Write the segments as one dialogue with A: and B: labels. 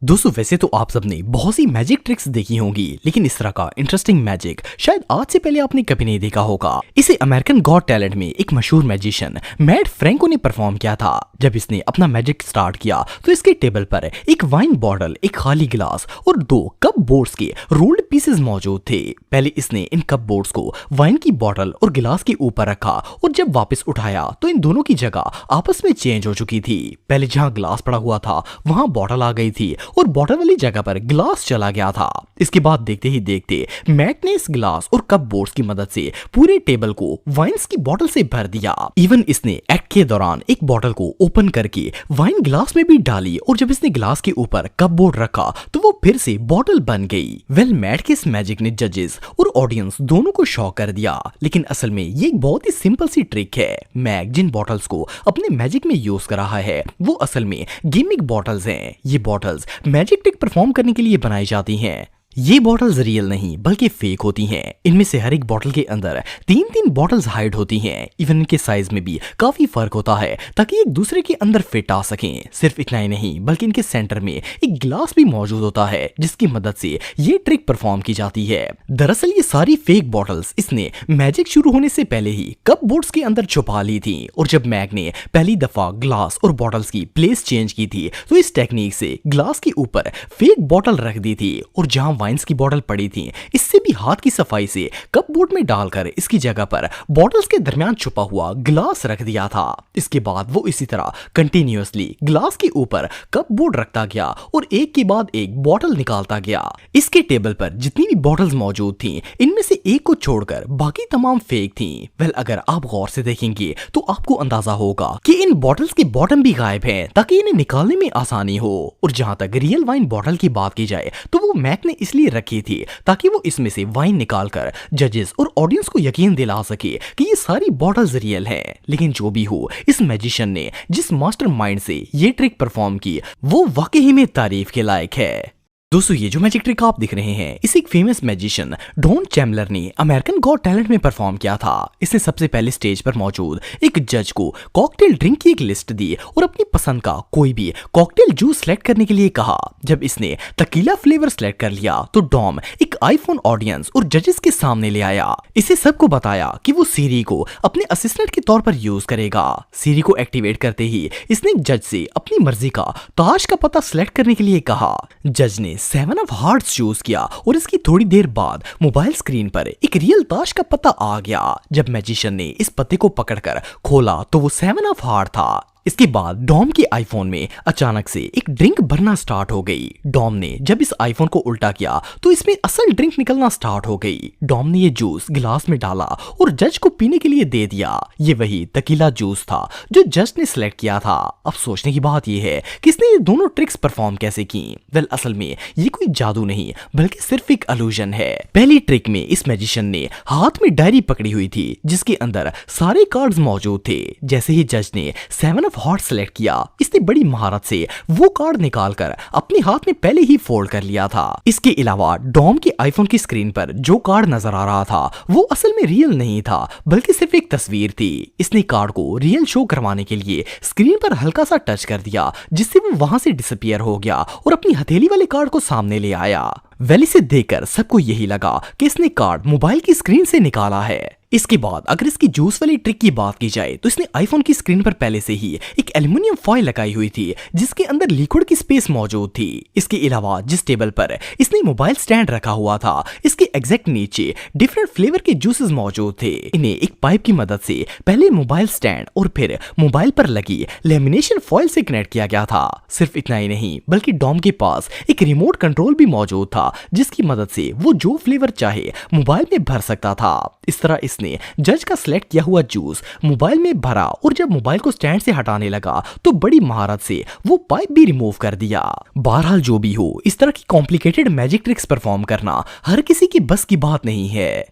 A: दोस्तों वैसे तो आप सबने बहुत सी मैजिक ट्रिक्स देखी होंगी, लेकिन इस तरह का इंटरेस्टिंग मैजिक शायद आज से पहले आपने कभी नहीं देखा होगा। इसे अमेरिकन गॉट टैलेंट में एक मशहूर मैजिशियन मैट फ्रैंको ने परफॉर्म किया था। जब इसने अपना मैजिक स्टार्ट किया तो इसके टेबल पर एक वाइन बॉटल, एक खाली गिलास और 2 कप बोर्ड्स के रोल्ड पीसेस मौजूद थे। पहले इसने इन कप बोर्ड्स को वाइन की बॉटल और गिलास के ऊपर रखा और जब वापस उठाया तो इन दोनों की जगह आपस में चेंज हो चुकी थी। पहले जहां गिलास पड़ा हुआ था वहां बॉटल आ गई थी और बॉटल वाली जगह पर गिलास चला गया था। इसके बाद देखते ही देखते मैट ने इस गिलास और कप बोर्ड्स की मदद से पूरे टेबल को वाइन्स की बॉटल से भर दिया। इवन इसने एक्ट के दौरान एक बॉटल को ओपन करके वाइन गिलास में भी डाली और जब इसने गिलास के ऊपर कप बोर्ड रखा तो वो फिर से बॉटल बन गई। मैट के इस मैजिक ने जजेस और ऑडियंस दोनों को शॉक कर दिया, लेकिन असल में ये एक बहुत ही सिंपल सी ट्रिक है। मैक जिन बॉटल्स को अपने मैजिक में यूज कर रहा है वो असल में गिमिक बॉटल्स हैं। ये बॉटल्स मैजिक ट्रिक परफॉर्म करने के लिए बनाई जाती हैं। ये बॉटल्स रियल नहीं बल्कि फेक होती हैं। इनमें से हर एक बॉटल के अंदर 3-3 बॉटल्स हाइड होती हैं। इवन इनके साइज में भी काफी फर्क होता है ताकि एक दूसरे के अंदर फिट आ सकें। सिर्फ इतना ही नहीं बल्कि इनके सेंटर में एक गिलास भी मौजूद होता है जिसकी मदद से ये ट्रिक परफॉर्म की जाती है। दरअसल ये सारी फेक बॉटल्स इसने मैजिक शुरू होने से पहले ही कप बोर्ड्स के अंदर छुपा ली थी और जब मैक ने पहली दफा ग्लास और बॉटल्स की प्लेस चेंज की थी तो इस टेक्निक से ग्लास के ऊपर फेक बॉटल रख दी थी और जहां वाइन्स की बॉटल पड़ी थी इससे भी हाथ की सफाई से कप बोर्ड में डालकर इसकी जगह पर बॉटल्स के दरमियान छुपा हुआ गिलास रख दिया था। इसके बाद वो इसी तरह कंटिन्यूअसली ग्लास के ऊपर कप बोर्ड रखता गया और एक के बाद एक बॉटल निकालता गया। इसके टेबल पर जितनी भी बॉटल्स मौजूद थी इनमें से एक को छोड़कर बाकी तमाम फेक थी। अगर आप गौर से देखेंगे तो आपको अंदाजा होगा कि इन बॉटल्स के बॉटम भी गायब हैं ताकि इन्हें निकालने में आसानी हो। और जहां तक रियल वाइन बॉटल की बात की जाए तो वो मैक ने इसलिए रखी थी ताकि वो इसमें से वाइन निकालकर जजेस और ऑडियंस को यकीन दिला सके कि ये सारी बॉटल्स रियल हैं। लेकिन जो भी हो, इस मैजिशियन ने जिस मास्टरमाइंड से ये ट्रिक परफॉर्म की वो वाकई में तारीफ के लायक है। दोस्तों ये जो मैजिक ट्रिक आप दिख रहे हैं इसे एक फेमस मैजिशियन डॉन चैम्बलर ने अमेरिकन गॉट टैलेंट में परफॉर्म किया था। इसने सबसे पहले स्टेज पर मौजूद एक जज को कॉकटेल ड्रिंक की एक लिस्ट दी और अपनी पसंद का कोई भी कॉकटेल जूस सेलेक्ट करने के लिए कहा। जब इसने तकीला फ्लेवर सेलेक्ट कर लिया तो डॉम एक आईफोन ऑडियंस और जजेस के सामने ले आया। इसे सबको बताया कि वो सीरी को अपने असिस्टेंट के तौर पर यूज करेगा। सीरी को एक्टिवेट करते ही इसने जज से अपनी मर्जी का ताश का पता सिलेक्ट करने के लिए कहा। जज ने 7 ऑफ हार्ट्स चूज किया और इसकी थोड़ी देर बाद मोबाइल स्क्रीन पर एक रियल ताश का पत्ता आ गया। जब मैजिशियन ने इस पत्ते को पकड़कर खोला तो वो 7 ऑफ हार्ट था। इसके बाद डॉम के आईफोन में अचानक से एक ड्रिंक भरना स्टार्ट हो गई। डॉम ने जब इस आईफोन को उल्टा किया तो इसमें असल ड्रिंक निकलना स्टार्ट हो गई। डॉम ने ये जूस गिलास में डाला और जज को पीने के लिए दे दिया। ये वही तकीला जूस था जो जज ने सिलेक्ट किया था। अब सोचने की बात यह है कि इसने ये दोनों ट्रिक्स परफॉर्म कैसे की। असल में ये कोई जादू नहीं बल्कि सिर्फ एक इल्यूजन है। पहली ट्रिक में इस मैजिशियन ने हाथ में डायरी पकड़ी हुई थी जिसके अंदर सारे कार्ड्स मौजूद थे। जैसे ही जज ने 7 हार्ट सेलेक्ट किया इसने बड़ी महारत से वो कार्ड निकालकर अपने हाथ में पहले ही फोल्ड कर लिया था। इसके अलावा डॉम के आईफोन की स्क्रीन पर जो कार्ड नजर आ रहा था वो असल में रियल नहीं था बल्कि सिर्फ एक तस्वीर थी। इसने कार्ड को रियल शो करवाने के लिए स्क्रीन पर हल्का सा टच कर दिया जिससे वो वहां से डिसअपीयर हो गया और अपनी हथेली वाले कार्ड को सामने ले आया। इसे देखकर सबको यही लगा कि इसने कार्ड मोबाइल की स्क्रीन से निकाला है। इसके बाद अगर इसकी जूस वाली ट्रिक की बात की जाए तो इसने आईफोन की स्क्रीन पर पहले से ही एक एल्युमिनियम फॉइल लगाई हुई थी जिसके अंदर लिक्विड की स्पेस मौजूद थी। इसके अलावा जिस टेबल पर इसने मोबाइल स्टैंड रखा हुआ था इसके एग्जैक्ट नीचे डिफरेंट फ्लेवर के जूसेस मौजूद थे। इन्हें एक पाइप की मदद से पहले मोबाइल स्टैंड और फिर मोबाइल पर लगी लेमिनेशन फॉइल से कनेक्ट किया गया था। सिर्फ इतना ही नहीं बल्कि डॉम के पास एक रिमोट कंट्रोल भी मौजूद था जिसकी मदद से वो जो फ्लेवर चाहे मोबाइल में भर सकता था। इस तरह इसने जज का सिलेक्ट किया हुआ जूस मोबाइल में भरा और जब मोबाइल को स्टैंड से हटाने लगा तो बड़ी महारत से वो पाइप भी रिमूव कर दिया। बहरहाल जो भी हो, इस तरह की कॉम्प्लिकेटेड मैजिक ट्रिक्स परफॉर्म करना हर किसी की बस की बात नहीं है।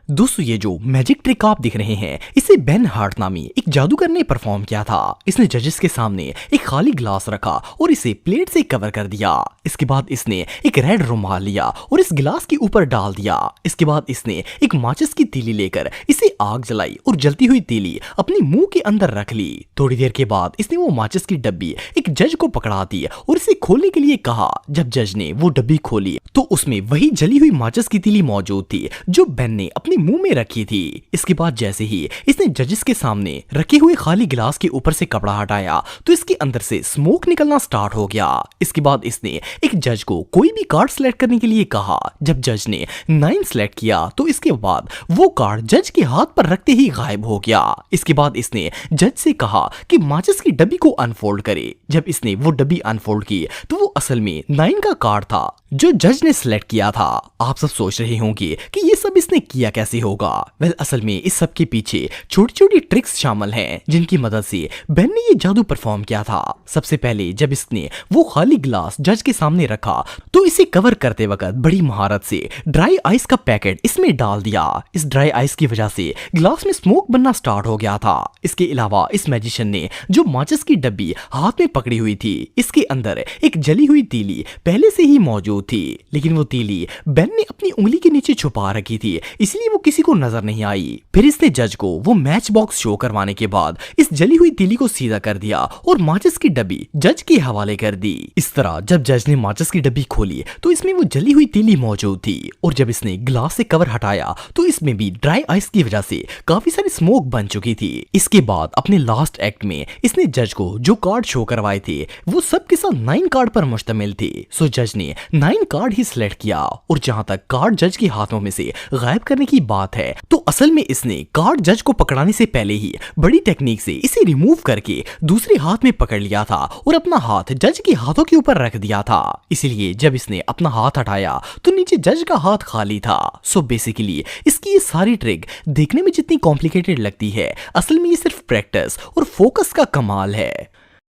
A: दोस्तों ये जो मैजिक ट्रिक आप दिख रहे हैं इसे बेन हार्ट नामी एक जादूगर ने परफॉर्म किया था। इसने जजेस के सामने एक खाली ग्लास रखा और इसे प्लेट से कवर कर दिया। इसके बाद इसने एक रेड रुमाल लिया और इस गिलास के ऊपर डाल दिया। इसके बाद इसने एक माचिस की तीली लेकर इसे आग जलाई और जलती हुई तीली अपने मुंह के अंदर रख ली। थोड़ी देर के बाद इसने वो माचिस की डब्बी एक जज को पकड़ा दी और इसे खोलने के लिए कहा। जब जज ने वो डब्बी खोली तो उसमें वही जली हुई माचिस की तीली मौजूद थी जो बेन ने अपने मुंह में रखी थी। इसके बाद जैसे ही इसने जजेस के सामने रखे हुए खाली गिलास के ऊपर से कपड़ा हटाया तो इसके अंदर से स्मोक निकलना स्टार्ट हो गया। इसके बाद इसने एक जज को कोई भी कार्ड सिलेक्ट करने के लिए कहा। जब जज ने 9 सिलेक्ट किया तो इसके बाद वो कार्ड जज के हाथ पर रखते ही गायब हो गया। इसके बाद इसने जज से कहा कि माचिस की डब्बी को अनफोल्ड करे। जब इसने वो डब्बी अनफोल्ड की तो वो असल में 9 का कार्ड था जो जज ने सिलेक्ट किया था। आप सब सोच रहे होंगे कि ये सब इसने किया कैसे होगा। वेल असल में इस सब के पीछे छोटी छोटी ट्रिक्स शामिल हैं जिनकी मदद से बेन ने ये जादू परफॉर्म किया था। सबसे पहले जब इसने वो खाली ग्लास जज के सामने रखा तो इसे कवर करते वक्त बड़ी महारत से ड्राई आइस का पैकेट इसमें डाल दिया। इस ड्राई आइस की वजह से ग्लास में स्मोक बनना स्टार्ट हो गया था। इसके अलावा इस मैजिशियन ने जो माचिस की डब्बी हाथ में पकड़ी हुई थी इसके अंदर एक जली हुई तीली पहले से ही मौजूद थी, लेकिन वो तीली बेन ने अपनी उंगली के नीचे छुपा रखी थी इसलिए वो किसी को नजर नहीं आई। फिर इसने जज को वो मैच बॉक्स शो करवाने के बाद इस जली हुई तीली को सीधा कर दिया और माचिस की डब्बी जज के हवाले कर दी। इस तरह जब जज ने माचिस की डब्बी खोली तो इसमें वो जली हुई तीली मौजूद थी और जब इसने ग्लास से कवर हटाया तो इसमें भी ड्राई आइस की वजह से काफी सारी स्मोक बन चुकी थी। इसके बाद अपने लास्ट एक्ट में इसने जज को जो कार्ड शो करवाए थे वो सब के साथ 9 कार्ड पर मुश्तमिल थे। सो जज ने 9 कार्ड ही सिलेक्ट किया और जहां तक कार्ड जज के हाथों में से गायब करने की बात है तो असल में इसने कार्ड जज को पकड़ाने से पहले ही बड़ी टेक्निक से इसे रिमूव करके दूसरे हाथ में पकड़ लिया था और अपना हाथ जज के हाथों के ऊपर रख दिया था। इसीलिए जब इसने अपना हाथ हटाया तो नीचे जज का हाथ खाली था। सो बेसिकली इसकी ये सारी ट्रिक देखने में जितनी कॉम्प्लिकेटेड लगती है असल में ये सिर्फ प्रैक्टिस और फोकस का कमाल है।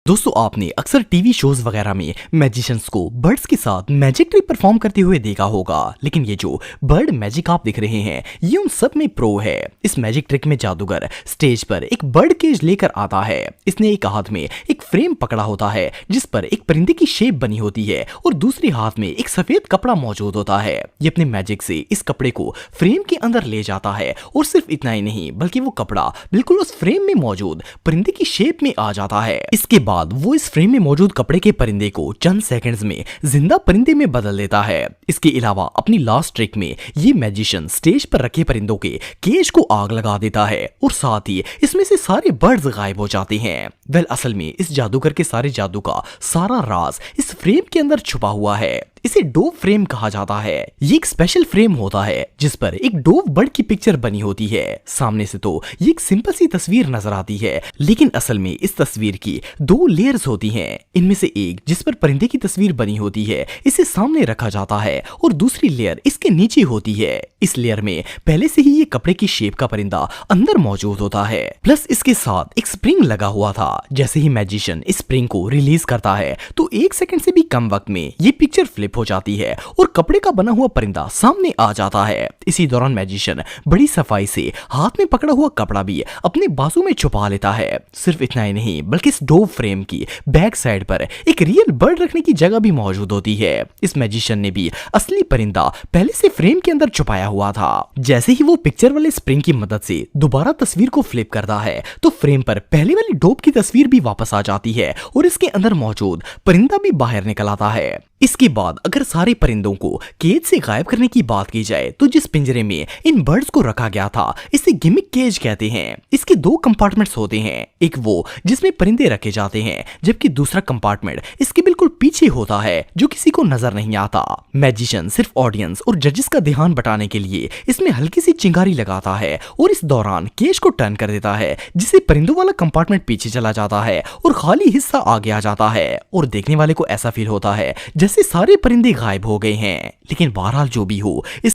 A: दोस्तों आपने अक्सर टीवी शोज वगैरह में मैजिशियंस को बर्ड्स के साथ मैजिक ट्रिक परफॉर्म करते हुए देखा होगा, लेकिन ये जो बर्ड मैजिक आप दिख रहे हैं ये उन सब में प्रो है। इस मैजिक ट्रिक में जादूगर स्टेज पर एक बर्ड केज लेकर आता है। इसने एक हाथ में एक फ्रेम पकड़ा होता है जिस पर एक परिंदे की शेप बनी होती है और दूसरे हाथ में एक सफेद कपड़ा मौजूद होता है। ये अपने मैजिक से इस कपड़े को फ्रेम के अंदर ले जाता है और सिर्फ इतना ही नहीं बल्कि वो कपड़ा बिल्कुल उस फ्रेम में मौजूद परिंदे की शेप में आ जाता है। इसके बाद वो इस फ्रेम में मौजूद कपड़े के परिंदे को चंद सेकंड्स में जिंदा परिंदे में बदल देता है। इसके अलावा अपनी लास्ट ट्रिक में ये मैजिशियन स्टेज पर रखे परिंदों के केज को आग लगा देता है और साथ ही इसमें से सारे बर्ड्स गायब हो जाते हैं। वेल असल में इस जादूगर के सारे जादू का सारा राज इस फ्रेम के अंदर छुपा हुआ है। इसे डोव फ्रेम कहा जाता है। ये एक स्पेशल फ्रेम होता है जिस पर एक डोव बर्ड की पिक्चर बनी होती है। सामने से तो ये एक सिंपल सी तस्वीर नजर आती है, लेकिन असल में इस तस्वीर की 2 लेयर्स होती हैं। इनमें से एक जिस पर परिंदे की तस्वीर बनी होती है इसे सामने रखा जाता है और दूसरी लेयर इसके नीचे होती है। इस लेयर में पहले से ही ये कपड़े की शेप का परिंदा अंदर मौजूद होता है, प्लस इसके साथ एक स्प्रिंग लगा हुआ था। जैसे ही मैजिशियन इस स्प्रिंग को रिलीज करता है तो 1 सेकंड से भी कम वक्त में ये पिक्चर फ्लिप हो जाती है और कपड़े का बना हुआ परिंदा सामने आ जाता है। इसी दौरान मैजिशियन बड़ी सफाई से हाथ में पकड़ा हुआ कपड़ा भी अपने बाजू में छुपा लेता है। सिर्फ इतना ही नहीं बल्कि इस डोव फ्रेम की बैक साइड पर एक रियल बर्ड रखने की जगह भी मौजूद होती है। इस मैजिशियन ने भी असली परिंदा पहले से फ्रेम के अंदर छुपाया हुआ था। जैसे ही वो पिक्चर वाले स्प्रिंग की मदद से दोबारा तस्वीर को फ्लिप करता है तो फ्रेम पर पहले वाली डोव की तस्वीर भी वापस आ जाती है और इसके अंदर मौजूद परिंदा भी बाहर निकल आता है। इसके बाद अगर सारे परिंदों को केज से गायब करने की बात की जाए तो जिस पिंजरे में इन बर्ड्स को रखा गया था इसे गिमिक केज कहते हैं। इसके 2 कंपार्टमेंट्स होते हैं, एक वो जिसमें परिंदे रखे जाते हैं जबकि दूसरा कंपार्टमेंट इसके बिल्कुल पीछे होता है जो किसी को नजर नहीं आता। मैजिशियन सिर्फ ऑडियंस और जजेस का ध्यान बटाने के लिए इसमें हल्की सी चिंगारी लगाता है और इस दौरान केज को टर्न कर देता है जिससे परिंदों वाला कंपार्टमेंट पीछे चला जाता है और खाली हिस्सा आगे आ जाता है और देखने वाले को ऐसा फील होता है जैसे सारे परिंदे गायब हो गए हैं। लेकिन बहरहाल जो भी हो